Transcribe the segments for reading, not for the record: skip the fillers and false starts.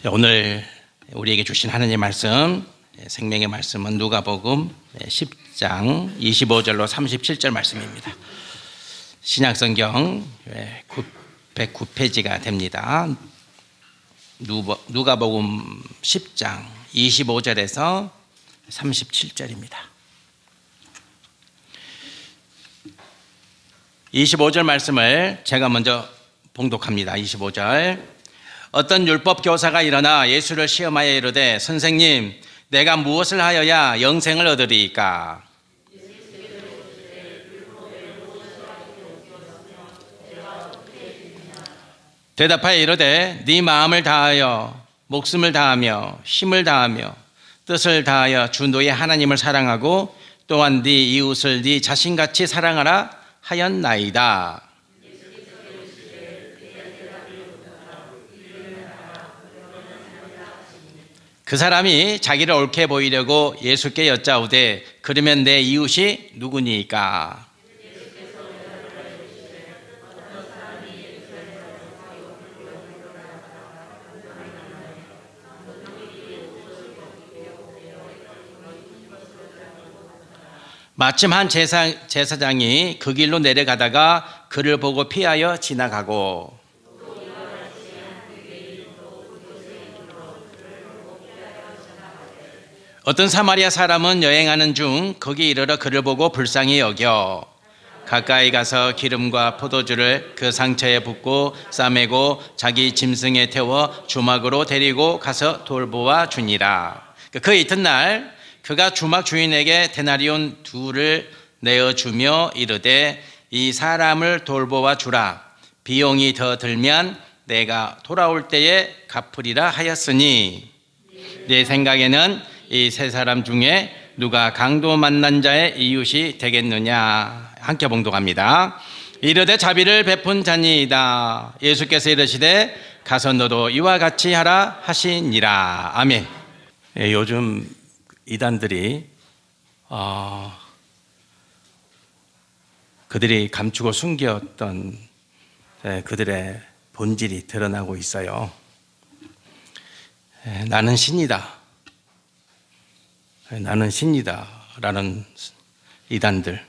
오늘 우리에게 주신 하나님의 말씀, 생명의 말씀은 누가복음 10장 25절로 37절 말씀입니다. 신약성경 109페이지가 됩니다. 누가복음 10장 25절에서 37절입니다. 25절 말씀을 제가 먼저 봉독합니다. 25절. 어떤 율법 교사가 일어나 예수를 시험하여 이르되 선생님, 내가 무엇을 하여야 영생을 얻으리이까? 대답하여 이르되 네 마음을 다하여 목숨을 다하며 힘을 다하며 뜻을 다하여 주 너의 하나님을 사랑하고 또한 네 이웃을 네 자신같이 사랑하라 하였나이다. 그 사람이 자기를 옳게 보이려고 예수께 여짜오되 그러면 내 이웃이 누구니까? 마침 한 제사장이 그 길로 내려가다가 그를 보고 피하여 지나가고 어떤 사마리아 사람은 여행하는 중 거기 이르러 그를 보고 불쌍히 여겨 가까이 가서 기름과 포도주를 그 상처에 붓고 싸매고 자기 짐승에 태워 주막으로 데리고 가서 돌보아 주니라. 그 이튿날 그가 주막 주인에게 데나리온 2를 내어주며 이르되 이 사람을 돌보아 주라. 비용이 더 들면 내가 돌아올 때에 갚으리라 하였으니 내 생각에는 이 세 사람 중에 누가 강도 만난 자의 이웃이 되겠느냐. 함께 봉독합니다. 이르되 자비를 베푼 자니이다. 예수께서 이르시되 가서 너도 이와 같이 하라 하시니라. 아멘. 요즘 이단들이 그들이 감추고 숨겼던 그들의 본질이 드러나고 있어요. 나는 신이다. 나는 신이다 라는 이단들,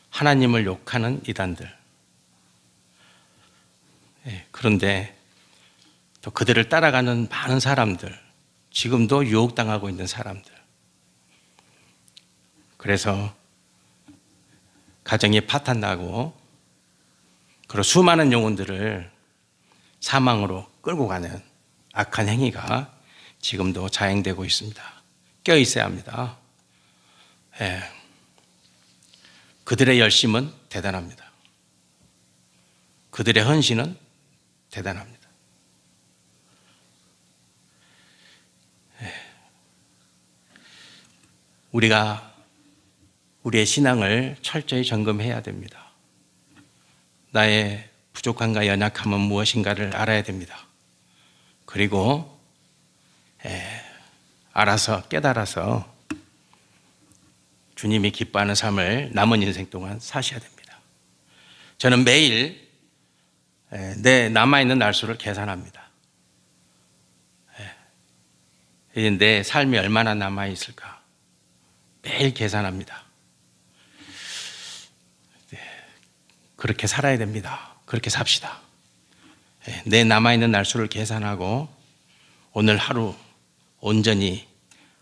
하나님을 욕하는 이단들. 그런데 또 그들을 따라가는 많은 사람들, 지금도 유혹당하고 있는 사람들. 그래서 가정이 파탄나고 그리고 수많은 영혼들을 사망으로 끌고 가는 악한 행위가 지금도 자행되고 있습니다. 껴있어야 합니다. 그들의 열심은 대단합니다. 그들의 헌신은 대단합니다. 우리가 우리의 신앙을 철저히 점검해야 됩니다. 나의 부족함과 연약함은 무엇인가를 알아야 됩니다. 그리고 알아서 깨달아서 주님이 기뻐하는 삶을 남은 인생 동안 사셔야 됩니다. 저는 매일 내 남아있는 날수를 계산합니다. 내 삶이 얼마나 남아있을까 매일 계산합니다. 그렇게 살아야 됩니다. 그렇게 삽시다. 내 남아있는 날수를 계산하고 오늘 하루 온전히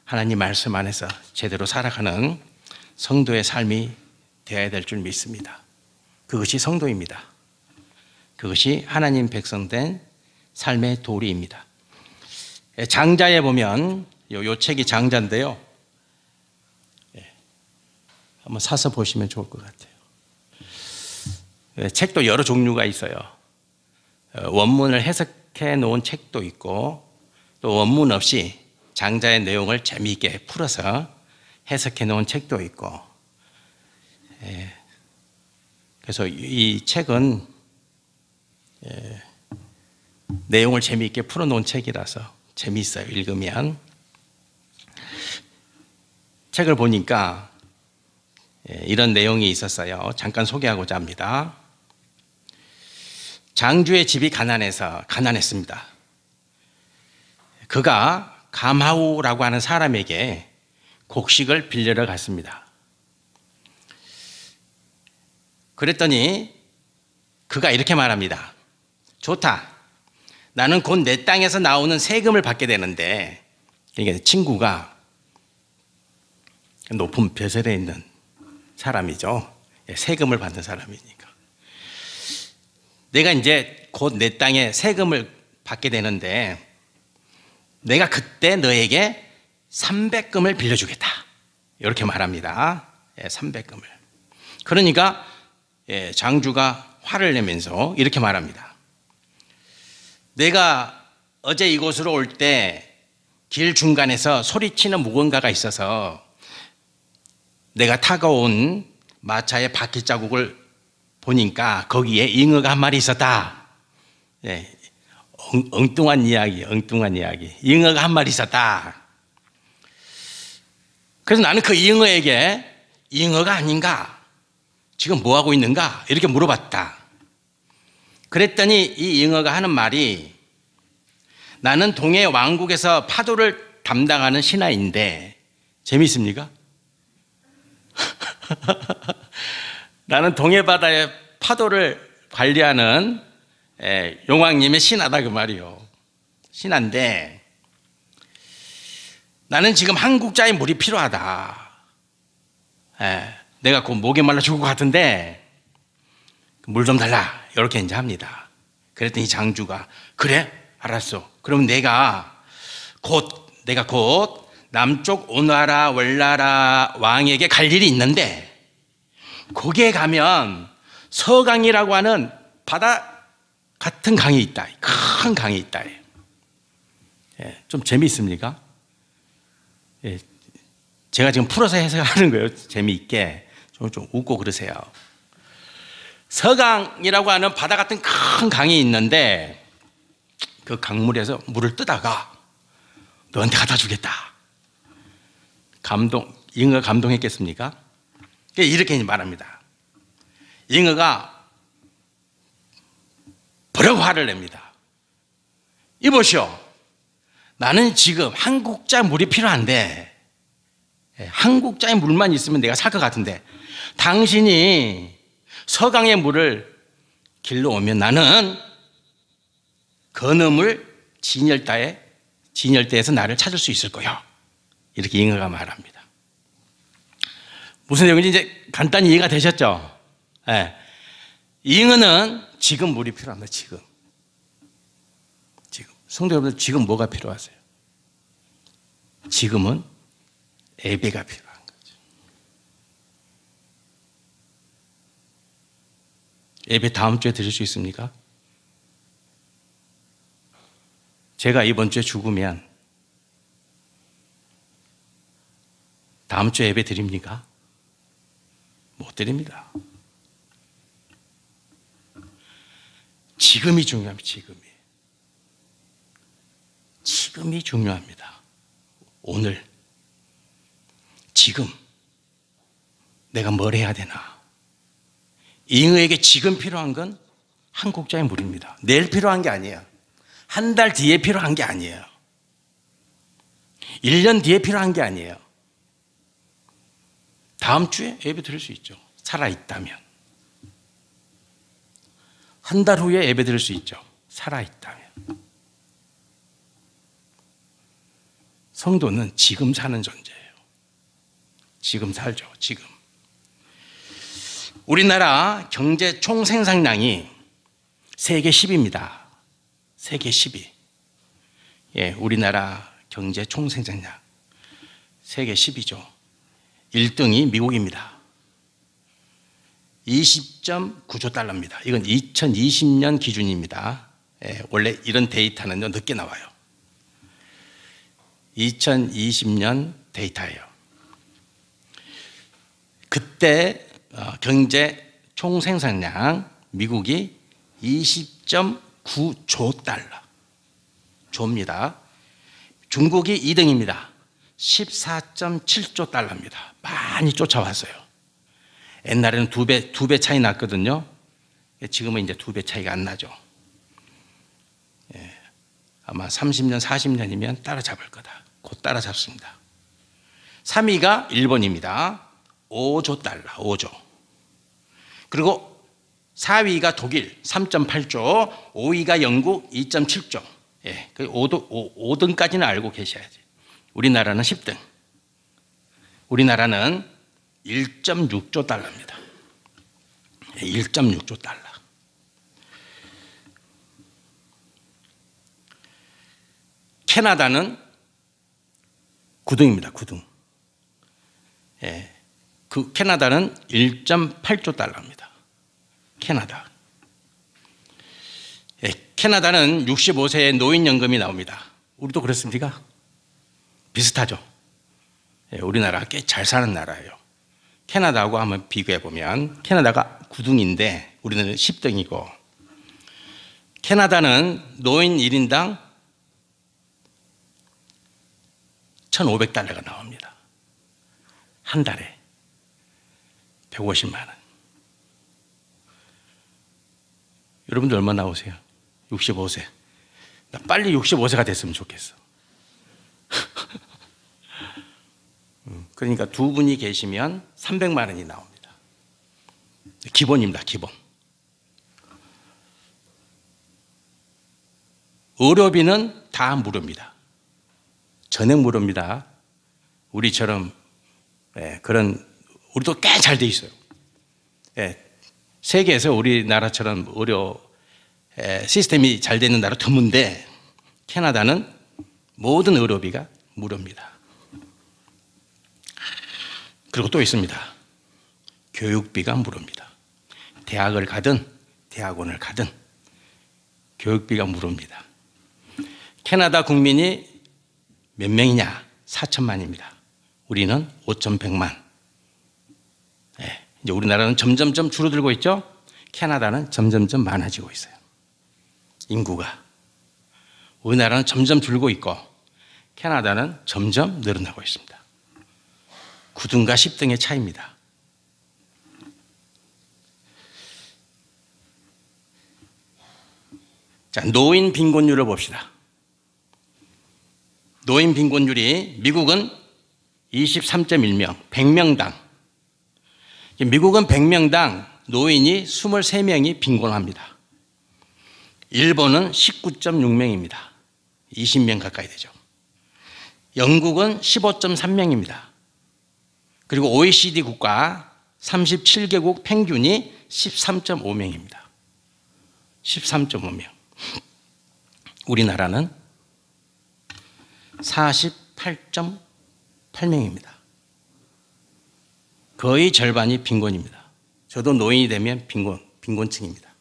하나님 말씀 안에서 제대로 살아가는 성도의 삶이 되어야 될 줄 믿습니다. 그것이 성도입니다. 그것이 하나님 백성된 삶의 도리입니다. 장자에 보면 요 책이 장자인데요. 한번 사서 보시면 좋을 것 같아요. 책도 여러 종류가 있어요. 원문을 해석해 놓은 책도 있고 또 원문 없이 장자의 내용을 재미있게 풀어서 해석해 놓은 책도 있고, 그래서 이 책은 내용을 재미있게 풀어놓은 책이라서 재미있어요. 읽으면. 책을 보니까 이런 내용이 있었어요. 잠깐 소개하고자 합니다. 장주의 집이 가난했습니다. 그가 감하우라고 하는 사람에게 곡식을 빌려러 갔습니다. 그랬더니 그가 이렇게 말합니다. 좋다. 나는 곧 내 땅에서 나오는 세금을 받게 되는데, 그러니까 친구가 높은 벼슬에 있는 사람이죠. 세금을 받는 사람이니까. 내가 이제 곧 내 땅에 세금을 받게 되는데 내가 그때 너에게 300금을 빌려주겠다. 이렇게 말합니다. 300금을. 그러니까 장주가 화를 내면서 이렇게 말합니다. 내가 어제 이곳으로 올 때 길 중간에서 소리치는 무언가가 있어서 내가 타고 온 마차의 바퀴 자국을 보니까 거기에 잉어가 한 마리 있었다. 엉뚱한 이야기. 잉어가 한 마리 있었다. 그래서 나는 그 잉어에게 잉어가 아닌가? 지금 뭐 하고 있는가? 이렇게 물어봤다. 그랬더니 이 잉어가 하는 말이 나는 동해 왕국에서 파도를 담당하는 신하인데 재미있습니까? 나는 동해 바다의 파도를 관리하는 용왕님의 신하다 그 말이요. 신하인데 나는 지금 한국자의 물이 필요하다. 내가 곧 목이 말라 죽을 것 같은데 물 좀 달라. 이렇게 이제 합니다. 그랬더니 장주가 그래? 알았어. 그럼 내가 곧 남쪽 오나라 월나라 왕에게 갈 일이 있는데 거기에 가면 서강이라고 하는 바다 같은 강이 있다. 큰 강이 있다. 좀 재미있습니까? 제가 지금 풀어서 해석하는 거예요. 재미있게. 좀 웃고 그러세요. 서강이라고 하는 바다 같은 큰 강이 있는데 그 강물에서 물을 뜨다가 너한테 갖다 주겠다. 잉어가 감동했겠습니까? 이렇게 말합니다. 잉어가 버럭 화를 냅니다. 이보시오. 나는 지금 한국자 물이 필요한데 한국자의 물만 있으면 내가 살 것 같은데 당신이 서강의 물을 길러 오면 나는 건어물 진열대에서 나를 찾을 수 있을 거야. 이렇게 잉어가 말합니다. 무슨 내용인지 이제 간단히 이해가 되셨죠? 잉어는 지금 물이 필요합니다. 지금. 성도 여러분들 지금 뭐가 필요하세요? 지금은 예배가 필요한 거죠. 예배 다음 주에 드릴 수 있습니까? 제가 이번 주에 죽으면 다음 주에 예배 드립니까? 못 드립니다. 지금이 중요합니다. 지금이 중요합니다. 오늘 지금 내가 뭘 해야 되나? 잉어에게 지금 필요한 건 한국자의 물입니다. 내일 필요한 게 아니에요. 한 달 뒤에 필요한 게 아니에요. 1년 뒤에 필요한 게 아니에요. 다음 주에 예배 드릴 수 있죠. 살아있다면. 한 달 후에 예배 드릴 수 있죠. 살아있다면. 성도는 지금 사는 존재예요. 지금 살죠. 지금. 우리나라 경제 총생산량이 세계 10위입니다. 세계 10위. 우리나라 경제 총생산량 세계 10위죠. 1등이 미국입니다. 20.9조 달러입니다. 이건 2020년 기준입니다. 원래 이런 데이터는 늦게 나와요. 2020년 데이터예요. 그때 경제 총생산량 미국이 20.9조 달러. 조입니다. 중국이 2등입니다. 14.7조 달러입니다. 많이 쫓아왔어요. 옛날에는 두 배 차이 났거든요. 지금은 이제 2배 차이가 안 나죠. 아마 30년, 40년이면 따라잡을 거다. 곧 따라잡습니다. 3위가 일본입니다. 5조 달러, 5조. 그리고 4위가 독일 3.8조, 5위가 영국 2.7조. 예, 5등까지는 알고 계셔야지. 우리나라는 10등. 우리나라는 1.6조 달러입니다. 1.6조 달러. 캐나다는 9등입니다. 9등. 예, 그 캐나다는 1.8조 달러입니다. 캐나다. 예, 캐나다는 65세의 노인연금이 나옵니다. 우리도 그렇습니까? 비슷하죠. 예, 우리나라가 꽤 잘 사는 나라예요. 캐나다하고 한번 비교해 보면 캐나다가 9등인데 우리는 10등이고, 캐나다는 노인 1인당 1,500달러가 나옵니다. 한 달에 150만 원. 여러분들 얼마 나오세요? 65세. 나 빨리 65세가 됐으면 좋겠어. 그러니까 두 분이 계시면 300만 원이 나옵니다. 기본입니다. 기본. 의료비는 다 무료입니다. 전액 무료입니다. 우리처럼 그런, 우리도 꽤 잘 돼 있어요. 세계에서 우리나라처럼 의료 시스템이 잘 되는 나라 드문데 캐나다는 모든 의료비가 무료입니다. 그리고 또 있습니다. 교육비가 무료입니다. 대학을 가든 대학원을 가든 교육비가 무료입니다. 캐나다 국민이 몇 명이냐? 4천만입니다. 우리는 5,100만. 이제 우리나라는 점점점 줄어들고 있죠? 캐나다는 점점점 많아지고 있어요. 인구가. 우리나라는 점점 줄고 있고 캐나다는 점점 늘어나고 있습니다. 9등과 10등의 차이입니다. 자, 노인 빈곤율을 봅시다. 노인 빈곤율이 미국은 23.1명, 100명당. 미국은 100명당 노인이 23명이 빈곤합니다. 일본은 19.6명입니다. 20명 가까이 되죠. 영국은 15.3명입니다. 그리고 OECD 국가 37개국 평균이 13.5명입니다. 13.5명. 우리나라는 48.8명입니다. 거의 절반이 빈곤입니다. 저도 노인이 되면 빈곤층입니다.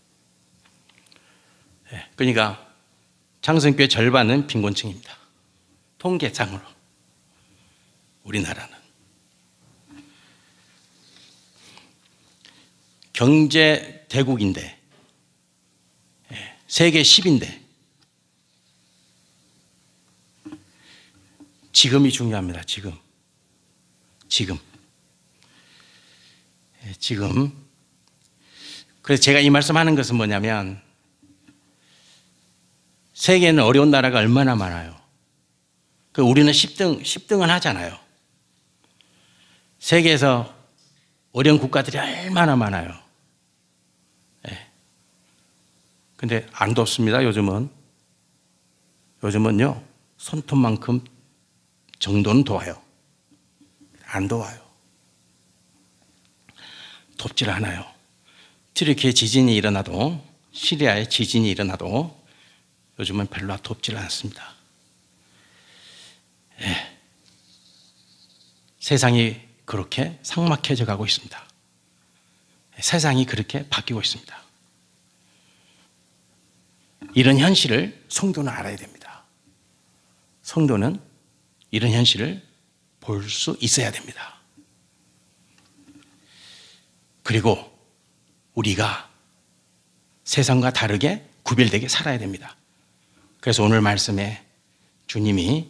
그러니까 장성교회 절반은 빈곤층입니다. 통계상으로. 우리나라는. 경제 대국인데, 세계 10인데, 지금이 중요합니다. 지금. 그래서 제가 이 말씀하는 것은 뭐냐면, 세계에는 어려운 나라가 얼마나 많아요. 우리는 10등은 하잖아요. 세계에서 어려운 국가들이 얼마나 많아요. 근데 안 돕습니다. 요즘은요, 손톱만큼 정도는 도와요. 안 도와요. 돕질 않아요. 튀르키예 지진이 일어나도, 시리아에 지진이 일어나도 요즘은 별로 돕질 않습니다. 세상이 그렇게 삭막해져 가고 있습니다. 세상이 그렇게 바뀌고 있습니다. 이런 현실을 성도는 알아야 됩니다. 성도는 이런 현실을 볼 수 있어야 됩니다. 그리고 우리가 세상과 다르게 구별되게 살아야 됩니다. 그래서 오늘 말씀에 주님이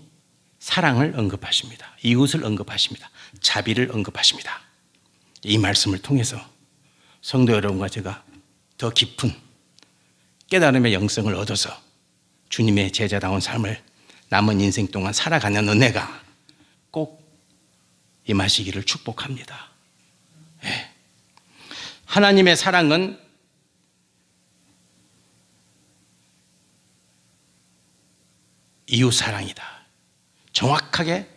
사랑을 언급하십니다. 이웃을 언급하십니다. 자비를 언급하십니다. 이 말씀을 통해서 성도 여러분과 제가 더 깊은 깨달음의 영성을 얻어서 주님의 제자다운 삶을 남은 인생 동안 살아가는 은혜가 꼭 임하시기를 축복합니다. 네. 하나님의 사랑은 이웃 사랑이다. 정확하게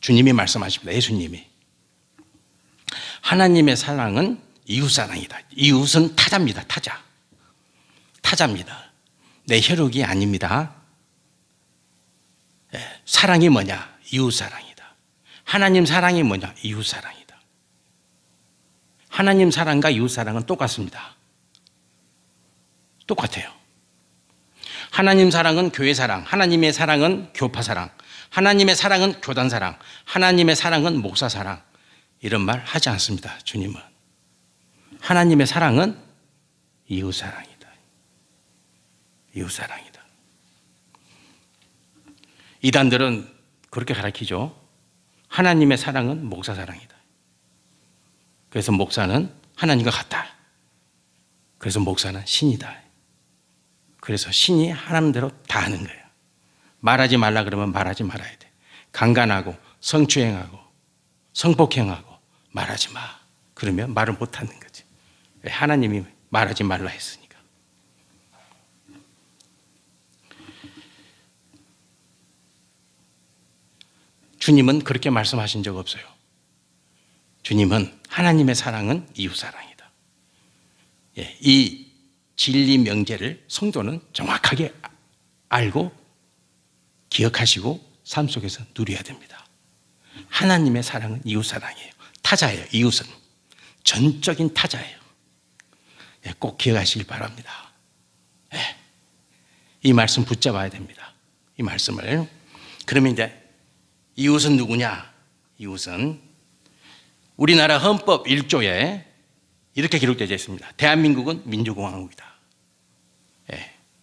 주님이 말씀하십니다. 예수님이. 하나님의 사랑은 이웃 사랑이다. 이웃은 타자입니다. 타자입니다. 내 혈육이 아닙니다. 사랑이 뭐냐? 이웃 사랑이다. 하나님 사랑이 뭐냐? 이웃 사랑이다. 하나님 사랑과 이웃 사랑은 똑같습니다. 똑같아요. 하나님 사랑은 교회 사랑, 하나님의 사랑은 교파 사랑, 하나님의 사랑은 교단 사랑, 하나님의 사랑은 목사 사랑. 이런 말 하지 않습니다. 주님은. 하나님의 사랑은 이웃 사랑이다. 이웃 사랑이다. 이단들은 그렇게 가르치죠. 하나님의 사랑은 목사 사랑이다. 그래서 목사는 하나님과 같다. 그래서 목사는 신이다. 그래서 신이 하나님대로 다 하는 거예요. 말하지 말라 그러면 말하지 말아야 돼. 강간하고 성추행하고 성폭행하고 말하지 마. 그러면 말을 못하는 거지. 하나님이 말하지 말라 했으니까. 주님은 그렇게 말씀하신 적 없어요. 주님은 하나님의 사랑은 이웃 사랑이다. 이 진리 명제를 성도는 정확하게 알고 기억하시고 삶 속에서 누려야 됩니다. 하나님의 사랑은 이웃 사랑이에요. 타자예요. 이웃은 전적인 타자예요. 꼭 기억하시길 바랍니다. 이 말씀 붙잡아야 됩니다. 이 말씀을. 그러면 이제 이웃은 누구냐? 이웃은 우리나라 헌법 1조에 이렇게 기록되어 있습니다. 대한민국은 민주공화국이다.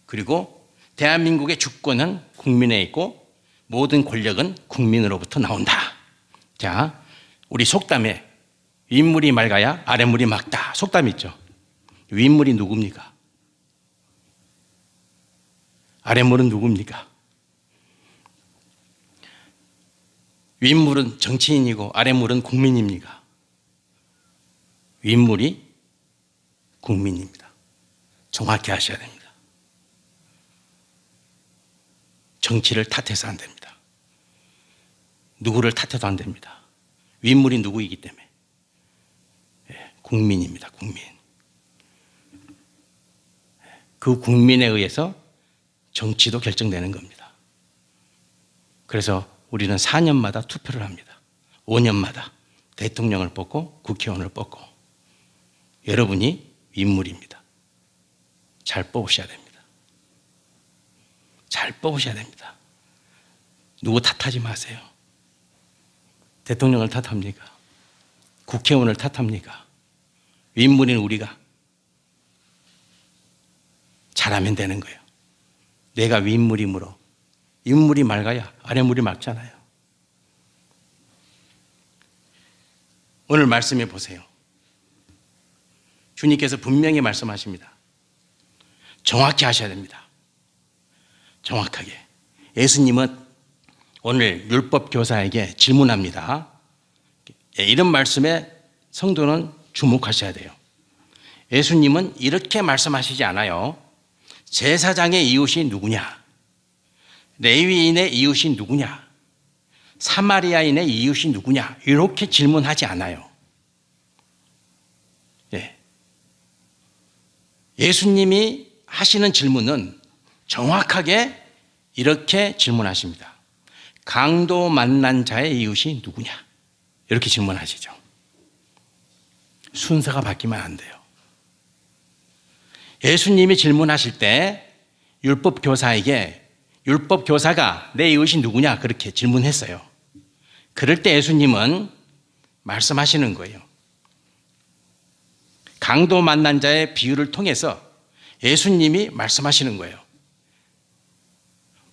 그리고 대한민국의 주권은 국민에 있고 모든 권력은 국민으로부터 나온다. 자, 우리 속담에 윗물이 맑아야 아랫물이 맑다. 속담 있죠. 윗물이 누굽니까? 아랫물은 누굽니까? 윗물은 정치인이고 아랫물은 국민입니까? 윗물이 국민입니다. 정확히 하셔야 됩니다. 정치를 탓해서 안 됩니다. 누구를 탓해도 안 됩니다. 윗물이 누구이기 때문에. 국민입니다. 국민. 그 국민에 의해서 정치도 결정되는 겁니다. 그래서 우리는 4년마다 투표를 합니다. 5년마다 대통령을 뽑고 국회의원을 뽑고. 여러분이 윗물입니다. 잘 뽑으셔야 됩니다. 잘 뽑으셔야 됩니다. 누구 탓하지 마세요. 대통령을 탓합니까? 국회의원을 탓합니까? 윗물인 우리가 잘하면 되는 거예요. 내가 윗물이므로 윗물이 맑아야 아랫물이 맑잖아요. 오늘 말씀해 보세요. 주님께서 분명히 말씀하십니다. 정확히 하셔야 됩니다. 정확하게. 예수님은 오늘 율법 교사에게 질문합니다. 이런 말씀에 성도는 주목하셔야 돼요. 예수님은 이렇게 말씀하시지 않아요. 제사장의 이웃이 누구냐? 레위인의 이웃이 누구냐? 사마리아인의 이웃이 누구냐? 이렇게 질문하지 않아요. 예수님이 하시는 질문은 정확하게 이렇게 질문하십니다. 강도 만난 자의 이웃이 누구냐? 이렇게 질문하시죠. 순서가 바뀌면 안 돼요. 예수님이 질문하실 때 율법 교사에게 율법 교사가 내 이웃이 누구냐? 그렇게 질문했어요. 그럴 때 예수님은 말씀하시는 거예요. 강도 만난 자의 비유를 통해서 예수님이 말씀하시는 거예요.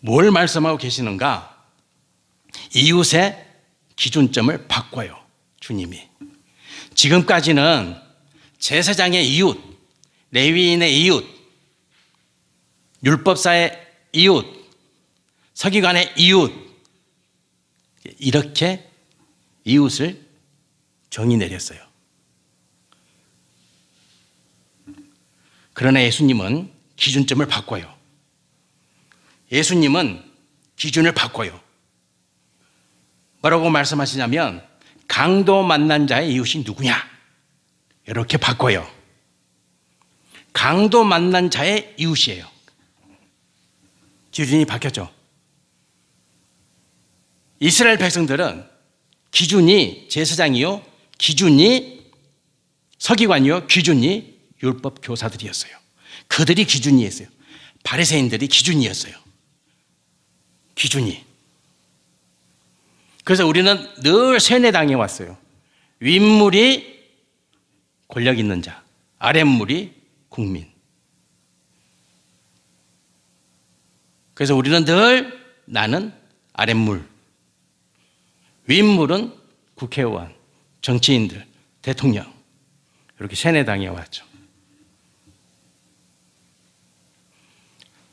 뭘 말씀하고 계시는가? 이웃의 기준점을 바꿔요. 주님이. 지금까지는 제사장의 이웃, 레위인의 이웃, 율법사의 이웃, 서기관의 이웃, 이렇게 이웃을 정의 내렸어요. 그러나 예수님은 기준점을 바꿔요. 예수님은 기준을 바꿔요. 뭐라고 말씀하시냐면 강도 만난 자의 이웃이 누구냐? 이렇게 바꿔요. 강도 만난 자의 이웃이에요. 기준이 바뀌었죠. 이스라엘 백성들은 기준이 제사장이요, 기준이 서기관이요, 기준이 율법 교사들이었어요. 그들이 기준이었어요. 바리새인들이 기준이었어요. 기준이. 그래서 우리는 늘 세뇌당해 왔어요. 윗물이 권력 있는 자, 아랫물이 국민. 그래서 우리는 늘 나는 아랫물, 윗물은 국회의원, 정치인들, 대통령, 이렇게 세뇌당해 왔죠.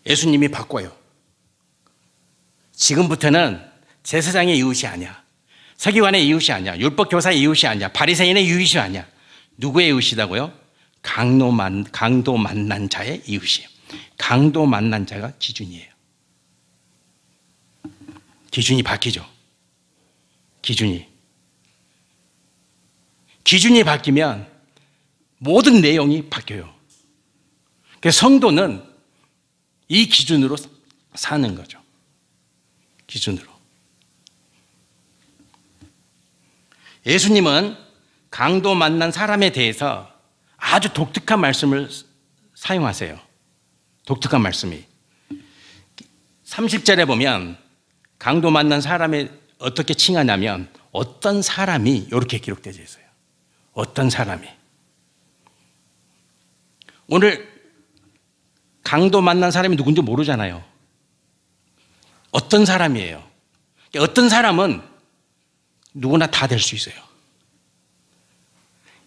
예수님이 바꿔요. 지금부터는 제사장의 이웃이 아니야, 서기관의 이웃이 아니야, 율법교사의 이웃이 아니야, 바리새인의 이웃이 아니야. 누구의 이웃이라고요? 강도 만난 자의 이웃이에요. 강도 만난 자가 기준이에요. 기준이 바뀌죠. 기준이 바뀌면 모든 내용이 바뀌어요. 그래서 성도는 이 기준으로 사는 거죠. 기준으로. 예수님은 강도 만난 사람에 대해서 아주 독특한 말씀을 사용하세요. 독특한 말씀이 30절에 보면 강도 만난 사람에 어떻게 칭하냐면 어떤 사람이 이렇게 기록되어 있어요. 어떤 사람이. 오늘 강도 만난 사람이 누군지 모르잖아요. 어떤 사람이에요. 어떤 사람은 누구나 다 될 수 있어요.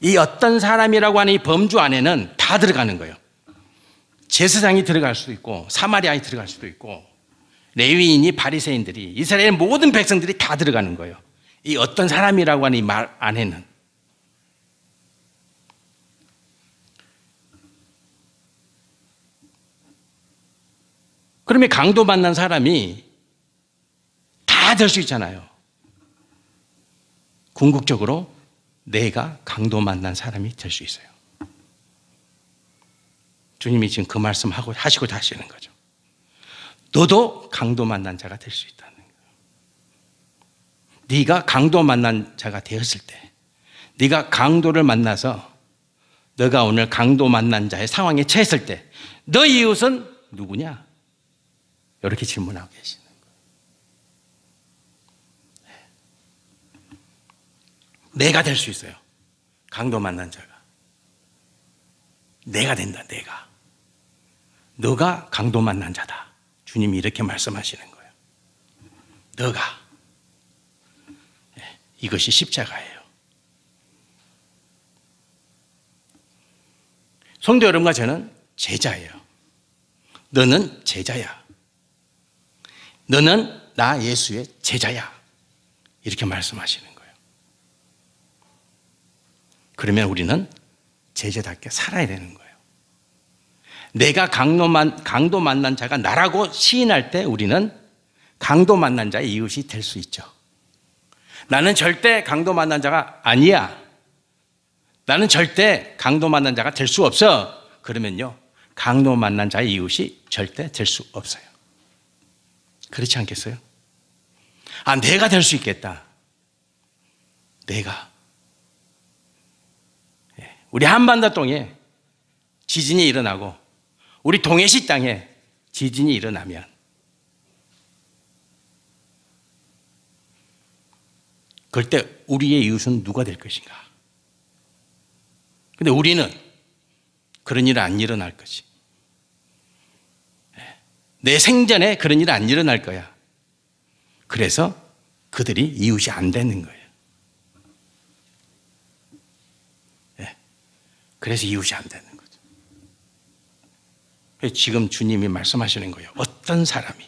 이 어떤 사람이라고 하는 이 범주 안에는 다 들어가는 거예요. 제사장이 들어갈 수도 있고 사마리아인이 들어갈 수도 있고 레위인이, 바리새인들이, 이스라엘 모든 백성들이 다 들어가는 거예요. 이 어떤 사람이라고 하는 이 말 안에는. 그러면 강도 만난 사람이 다 될 수 있잖아요. 궁극적으로 내가 강도 만난 사람이 될 수 있어요. 주님이 지금 그 말씀 하시고 하시는 거죠. 너도 강도 만난 자가 될 수 있다는 거예요. 네가 강도 만난 자가 되었을 때, 네가 강도를 만나서 너가 오늘 강도 만난 자의 상황에 처했을 때 너 이웃은 누구냐? 이렇게 질문하고 계시는 거예요. 내가 될 수 있어요. 강도 만난 자가. 내가 된다, 내가. 너가 강도 만난 자다. 주님이 이렇게 말씀하시는 거예요. 너가. 이것이 십자가예요. 성도 여러분과 저는 제자예요. 너는 제자야. 너는 나 예수의 제자야. 이렇게 말씀하시는 거예요. 그러면 우리는 제자답게 살아야 되는 거예요. 내가 강도 만난 자가 나라고 시인할 때 우리는 강도 만난 자의 이웃이 될 수 있죠. 나는 절대 강도 만난 자가 아니야. 나는 절대 강도 만난 자가 될 수 없어. 그러면요, 강도 만난 자의 이웃이 절대 될 수 없어요. 그렇지 않겠어요? 아, 내가 될 수 있겠다. 내가. 우리 한반도 땅에 지진이 일어나고 우리 동해시 땅에 지진이 일어나면 그때 우리의 이웃은 누가 될 것인가? 근데 우리는 그런 일은 안 일어날 거지. 내 생전에 그런 일은 안 일어날 거야. 그래서 그들이 이웃이 안 되는 거예요. 그래서 이웃이 안 되는 거죠. 지금 주님이 말씀하시는 거예요. 어떤 사람이,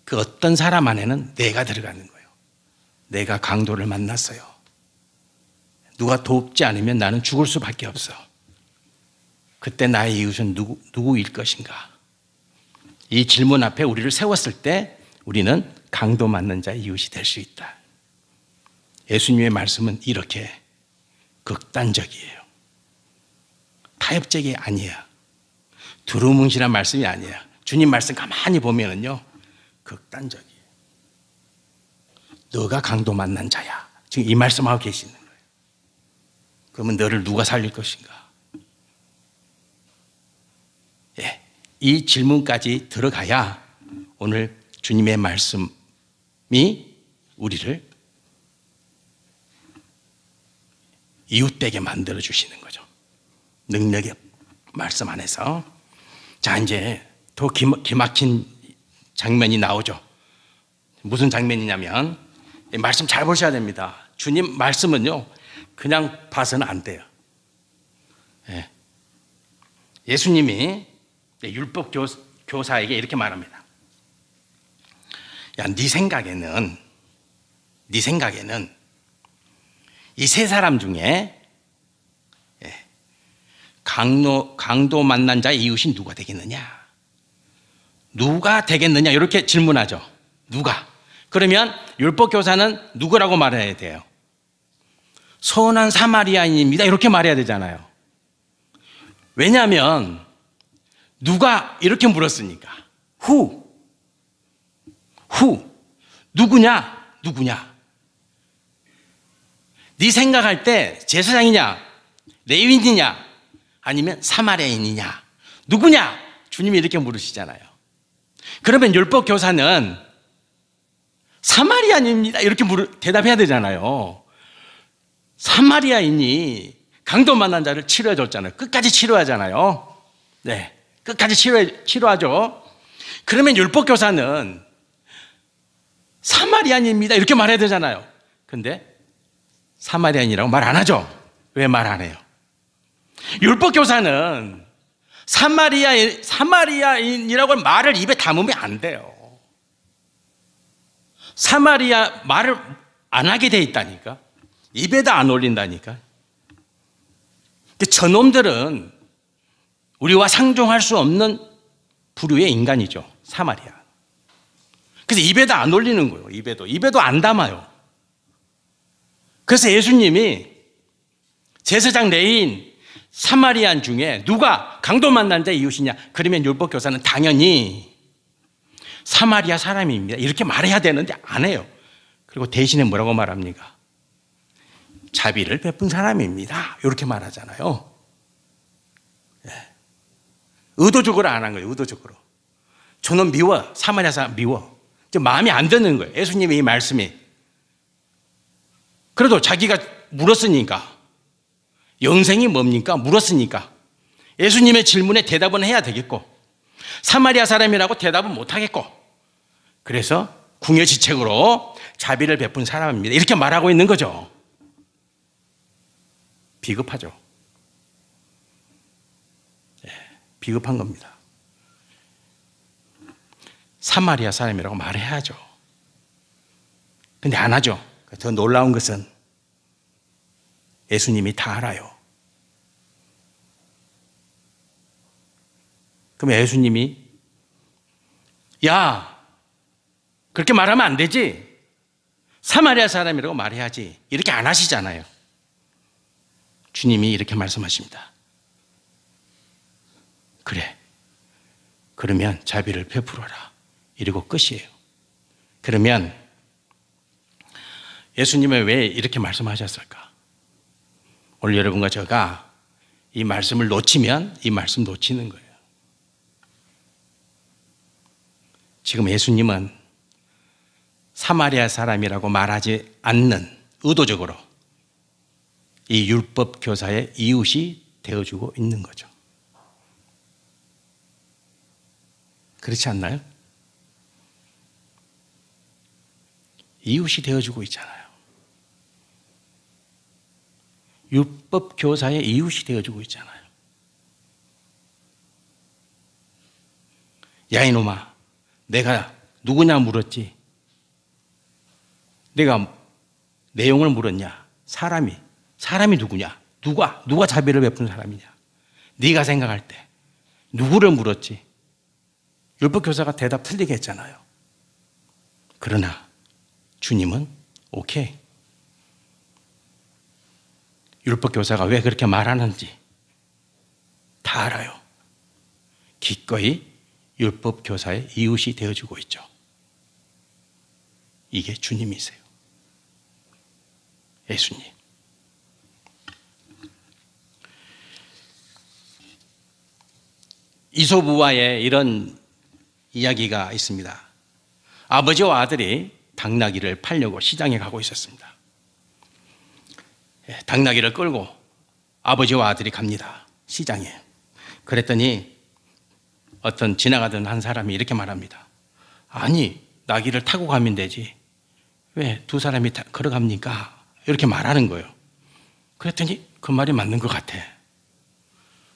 그 어떤 사람 안에는 내가 들어가는 거예요. 내가 강도를 만났어요. 누가 돕지 않으면 나는 죽을 수밖에 없어. 그때 나의 이웃은 누구일 것인가? 이 질문 앞에 우리를 세웠을 때 우리는 강도 맞는 자의 이웃이 될 수 있다. 예수님의 말씀은 이렇게 극단적이에요. 타협적이 아니야. 두루뭉실한 말씀이 아니야. 주님 말씀 가만히 보면은요, 극단적이에요. 너가 강도 만난 자야. 지금 이 말씀하고 계시는 거예요. 그러면 너를 누가 살릴 것인가? 예, 이 질문까지 들어가야 오늘 주님의 말씀이 우리를 이웃되게 만들어 주시는 거죠. 능력의 말씀 안에서. 자, 이제 더 기막힌 장면이 나오죠. 무슨 장면이냐면, 말씀 잘 보셔야 됩니다. 주님 말씀은요, 그냥 봐서는 안 돼요. 예. 예수님이 율법 교사에게 이렇게 말합니다. 야, 네 생각에는 이 세 사람 중에 강도 만난 자의 이웃이 누가 되겠느냐? 누가 되겠느냐? 이렇게 질문하죠. 누가? 그러면 율법 교사는 누구라고 말해야 돼요? 선한 사마리아인입니다. 이렇게 말해야 되잖아요. 왜냐하면 누가 이렇게 물었으니까. 누구냐? 네 생각할 때 제사장이냐, 레위인이냐, 아니면 사마리아인이냐, 누구냐? 주님이 이렇게 물으시잖아요. 그러면 율법 교사는 사마리아인입니다. 이렇게 대답해야 되잖아요. 사마리아인이 강도 만난 자를 치료해 줬잖아요. 끝까지 치료하잖아요. 네, 끝까지 치료하죠. 그러면 율법 교사는 사마리아인입니다. 이렇게 말해야 되잖아요. 근데 사마리아인이라고 말 안 하죠. 왜 말 안 해요? 율법 교사는 사마리아인이라고 말을 입에 담으면 안 돼요. 사마리아 말을 안 하게 돼 있다니까. 입에다 안 올린다니까. 저놈들은 우리와 상종할 수 없는 부류의 인간이죠. 사마리아. 그래서 입에다 안 올리는 거예요. 입에도 안 담아요. 그래서 예수님이 제사장, 레위인, 사마리안 중에 누가 강도 만난 자의 이웃이냐? 그러면 율법 교사는 당연히 사마리아 사람입니다. 이렇게 말해야 되는데 안 해요. 그리고 대신에 뭐라고 말합니까? 자비를 베푼 사람입니다. 이렇게 말하잖아요. 네. 의도적으로 안 한 거예요. 의도적으로. 저는 미워. 사마리아 사람 미워. 마음에 안 드는 거예요. 예수님의 이 말씀이. 그래도 자기가 물었으니까, 영생이 뭡니까? 물었으니까 예수님의 질문에 대답은 해야 되겠고, 사마리아 사람이라고 대답은 못 하겠고, 그래서 궁여지책으로 자비를 베푼 사람입니다. 이렇게 말하고 있는 거죠. 비겁하죠. 네, 비겁한 겁니다. 사마리아 사람이라고 말해야죠. 근데 안 하죠. 더 놀라운 것은 예수님이 다 알아요. 그럼 예수님이 야, 그렇게 말하면 안 되지. 사마리아 사람이라고 말해야지. 이렇게 안 하시잖아요. 주님이 이렇게 말씀하십니다. 그래. 그러면 자비를 베풀어라. 이러고 끝이에요. 그러면 예수님은 왜 이렇게 말씀하셨을까? 오늘 여러분과 제가 이 말씀을 놓치면 이 말씀 놓치는 거예요. 지금 예수님은 사마리아 사람이라고 말하지 않는, 의도적으로 이 율법 교사의 이웃이 되어주고 있는 거죠. 그렇지 않나요? 이웃이 되어주고 있잖아요. 율법 교사의 이웃이 되어주고 있잖아요. 야, 이놈아, 내가 누구냐 물었지. 내가 내용을 물었냐. 사람이 누구냐. 누가 자비를 베푸는 사람이냐. 네가 생각할 때 누구를 물었지. 율법교사가 대답 틀리게 했잖아요. 그러나 주님은 오케이. 율법교사가 왜 그렇게 말하는지 다 알아요. 기꺼이 율법교사의 이웃이 되어주고 있죠. 이게 주님이세요. 예수님. 이솝우화에 이런 이야기가 있습니다. 아버지와 아들이 당나귀를 팔려고 시장에 가고 있었습니다. 당나귀를 끌고 아버지와 아들이 갑니다. 시장에. 그랬더니 어떤 지나가던 한 사람이 이렇게 말합니다. 아니, 나귀를 타고 가면 되지. 왜 두 사람이 걸어갑니까? 이렇게 말하는 거예요. 그랬더니 그 말이 맞는 것 같아.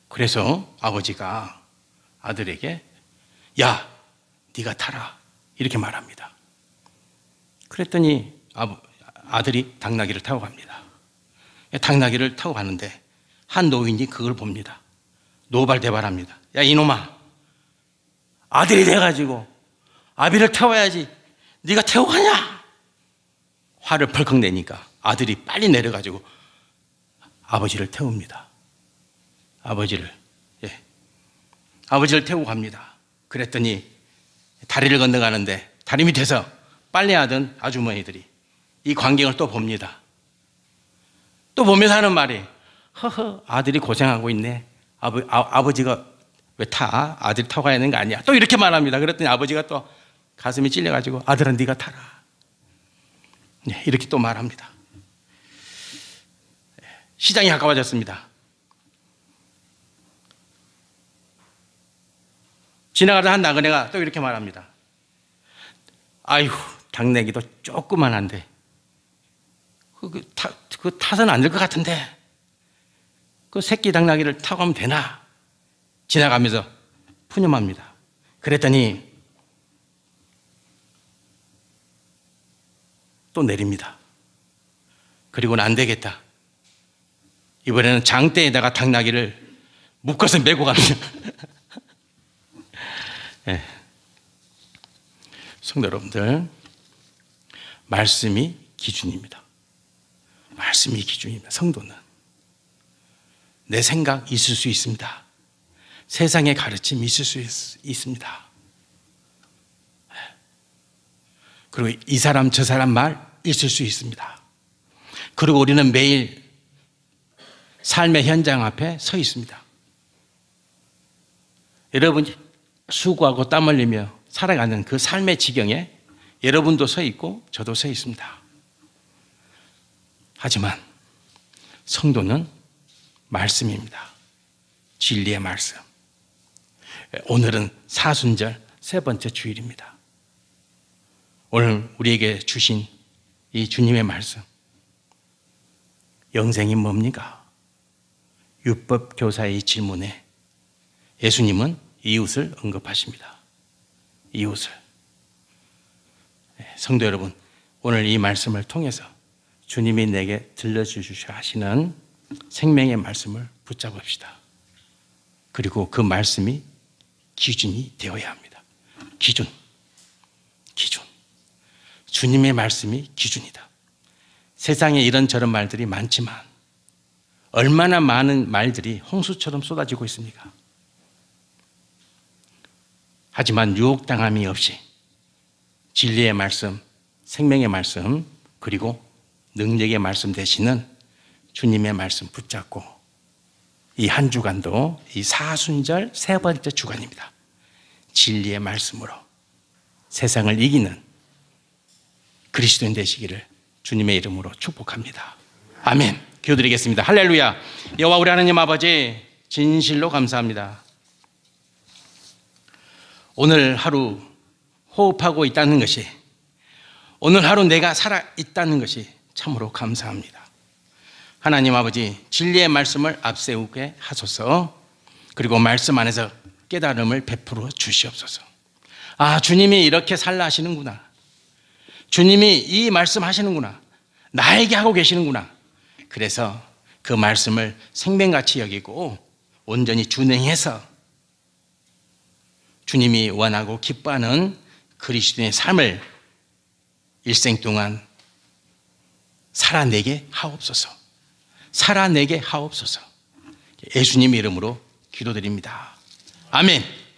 그래서 아버지가 아들에게 야, 네가 타라. 이렇게 말합니다. 그랬더니 아들이 당나귀를 타고 갑니다. 당나귀를 타고 가는데 한 노인이 그걸 봅니다. 노발대발합니다. 야, 이놈아, 아들이 돼가지고 아비를 태워야지 네가 태우고 가냐? 화를 펄컥 내니까 아들이 빨리 내려가지고 아버지를 태웁니다. 아버지를 태우고 갑니다. 그랬더니 다리를 건너가는데 다리 밑에서 빨래하던 아주머니들이 이 광경을 또 봅니다. 또 보면서 하는 말이 허허, 아들이 고생하고 있네. 아버지가 왜 타? 아들이 타고 가야 하는 거 아니야? 또 이렇게 말합니다. 그랬더니 아버지가 또 가슴이 찔려가지고 아들은 네가 타라. 이렇게 또 말합니다. 시장이 가까워졌습니다. 지나가던 한 나그네가 또 이렇게 말합니다. 아이고, 당나귀도 조그만한데 그 타서는 안 될 것 같은데 그 새끼 당나귀를 타고 가면 되나? 지나가면서 푸념합니다. 그랬더니 또 내립니다. 그리고는 안 되겠다. 이번에는 장대에다가 당나귀를 묶어서 메고 갑니다. 네. 성도 여러분들, 말씀이 기준입니다. 말씀이 기준입니다. 성도는 내 생각 있을 수 있습니다. 세상의 가르침 있을 수 있습니다. 그리고 이 사람 저 사람 말 있을 수 있습니다. 그리고 우리는 매일 삶의 현장 앞에 서 있습니다. 여러분이 수고하고 땀 흘리며 살아가는 그 삶의 지경에 여러분도 서 있고 저도 서 있습니다. 하지만 성도는 말씀입니다. 진리의 말씀. 오늘은 사순절 세 번째 주일입니다. 오늘 우리에게 주신 이 주님의 말씀. 영생이 뭡니까? 율법 교사의 질문에 예수님은 이웃을 언급하십니다. 이웃을. 성도 여러분, 오늘 이 말씀을 통해서 주님이 내게 들려주셔 하시는 생명의 말씀을 붙잡읍시다. 그리고 그 말씀이 기준이 되어야 합니다. 기준. 주님의 말씀이 기준이다. 세상에 이런저런 말들이 많지만 얼마나 많은 말들이 홍수처럼 쏟아지고 있습니까? 하지만 유혹당함이 없이 진리의 말씀, 생명의 말씀, 그리고 능력의 말씀 되시는 주님의 말씀 붙잡고 이 한 주간도 이 사순절 세 번째 주간입니다. 진리의 말씀으로 세상을 이기는 그리스도인 되시기를 주님의 이름으로 축복합니다. 아멘. 기도드리겠습니다. 할렐루야. 여호와 우리 하나님 아버지, 진실로 감사합니다. 오늘 하루 호흡하고 있다는 것이, 오늘 하루 내가 살아있다는 것이 참으로 감사합니다. 하나님 아버지, 진리의 말씀을 앞세우게 하소서. 그리고 말씀 안에서 깨달음을 베풀어 주시옵소서. 아, 주님이 이렇게 살라 하시는구나. 주님이 이 말씀 하시는구나. 나에게 하고 계시는구나. 그래서 그 말씀을 생명같이 여기고 온전히 준행해서 주님이 원하고 기뻐하는 그리스도인의 삶을 일생 동안 살아내게 하옵소서. 살아내게 하옵소서. 예수님 이름으로 기도드립니다. 아멘.